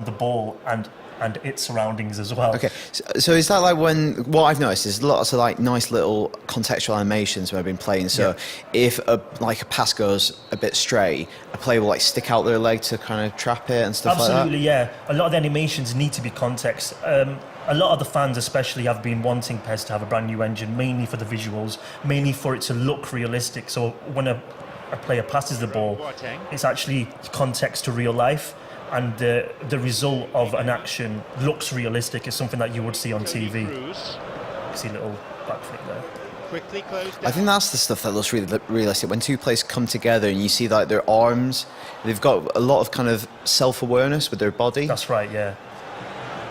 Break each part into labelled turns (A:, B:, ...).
A: the ball and its surroundings as well.
B: Okay, so is that like what I've noticed is lots of like nice little contextual animations when I've been playing. So if a pass goes a bit stray, a player will like stick out their leg to kind of trap it and stuff like that.
A: Absolutely, yeah. A lot of the animations need to be context. A lot of the fans especially have been wanting PES to have a brand new engine, mainly for the visuals, mainly for it to look realistic. So when a player passes the ball, it's actually context to real life. And the result of an action looks realistic. It's something that you would see on TV. You see a little backflip there.
B: I think that's the stuff that looks really realistic. When two players come together and you see like their arms, they've got a lot of kind of self-awareness with their body.
A: That's right, yeah.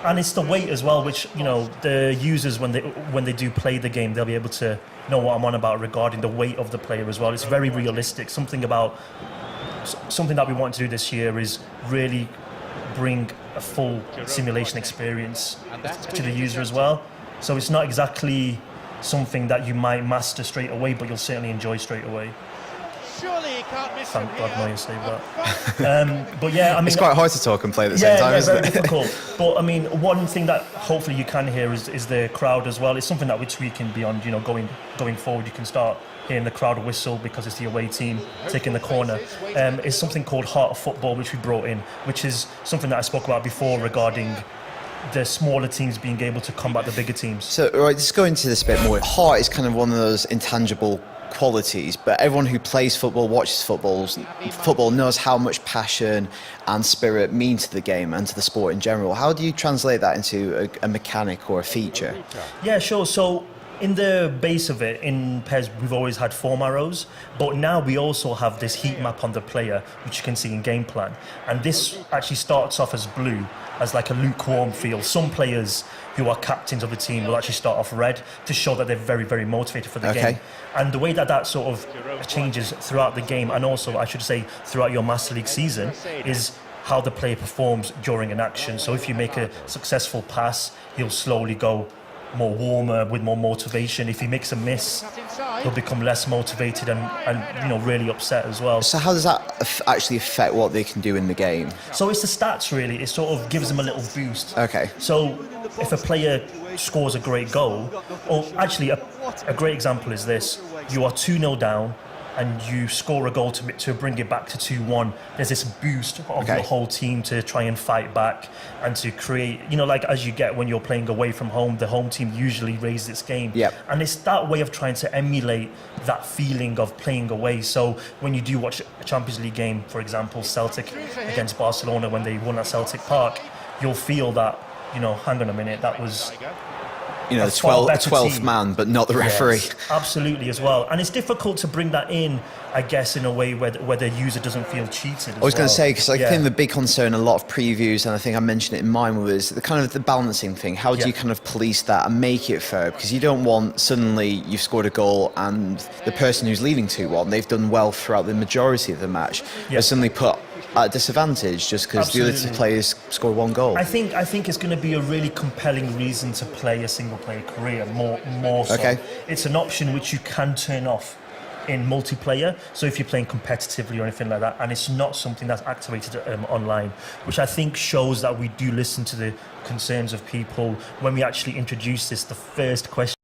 A: And it's the weight as well, which, you know, the users, when they do play the game, they'll be able to know what I'm on about regarding the weight of the player as well. It's very realistic. Something that we want to do this year is really bring a full simulation experience to the user as well. So it's not exactly something that you might master straight away, but you'll certainly enjoy straight away.
C: Surely you can't miss
A: Thank God Moya saved that. But yeah, I mean,
B: it's quite hard to talk and play at the same time, isn't it?
A: Yeah, very difficult. But I mean, one thing that hopefully you can hear is the crowd as well. It's something that we're tweaking beyond, you know, going forward. You can start hearing the crowd whistle because it's the away team taking the corner. It's something called Heart of Football, which we brought in, which is something that I spoke about before regarding the smaller teams being able to combat the bigger teams.
B: So, right, let's go into this a bit more. Heart is kind of one of those intangible qualities, but everyone who plays football, watches football knows how much passion and spirit mean to the game and to the sport in general. How do you translate that into a mechanic or a feature?
A: Yeah, sure. So in the base of it, in PES, we've always had form arrows, but now we also have this heat map on the player, which you can see in game plan. And this actually starts off as blue, as like a lukewarm feel. Some players who are captains of the team will actually start off red to show that they're very, very motivated for the game. And the way that sort of changes throughout the game, and also I should say throughout your Master League season, is how the player performs during an action. So if you make a successful pass, he'll slowly go more warmer, with more motivation. If he makes a miss, he'll become less motivated and you know, really upset as well.
B: So how does that actually affect what they can do in the game?
A: So it's the stats really. It sort of gives them a little boost.
B: Okay.
A: So if a player scores a great goal, or actually a great example is this: you are 2-0 down and you score a goal to bring it back to 2-1, there's this boost of your whole team to try and fight back and to create, you know, like as you get when you're playing away from home, the home team usually raises its game. And it's that way of trying to emulate that feeling of playing away. So when you do watch a Champions League game, for example, Celtic against Barcelona, when they won at Celtic Park, you'll feel that, you know, hang on a minute, that was,
B: you know, the 12th man, but not the referee.
A: Yes, absolutely, as well. And it's difficult to bring that in, I guess, in a way where the user doesn't feel cheated.
B: I was going to say, because I think the big concern, a lot of previews, and I think I mentioned it in mine, was the kind of the balancing thing. How do you kind of police that and make it fair? Because you don't want suddenly you've scored a goal and the person who's leading 2-1, they've done well throughout the majority of the match, are suddenly put at a disadvantage just because the other two players score one goal.
A: I think it's going to be a really compelling reason to play a single-player career more so. It's an option which you can turn off in multiplayer, so if you're playing competitively or anything like that, and it's not something that's activated online, which I think shows that we do listen to the concerns of people. When we actually introduce this, the first question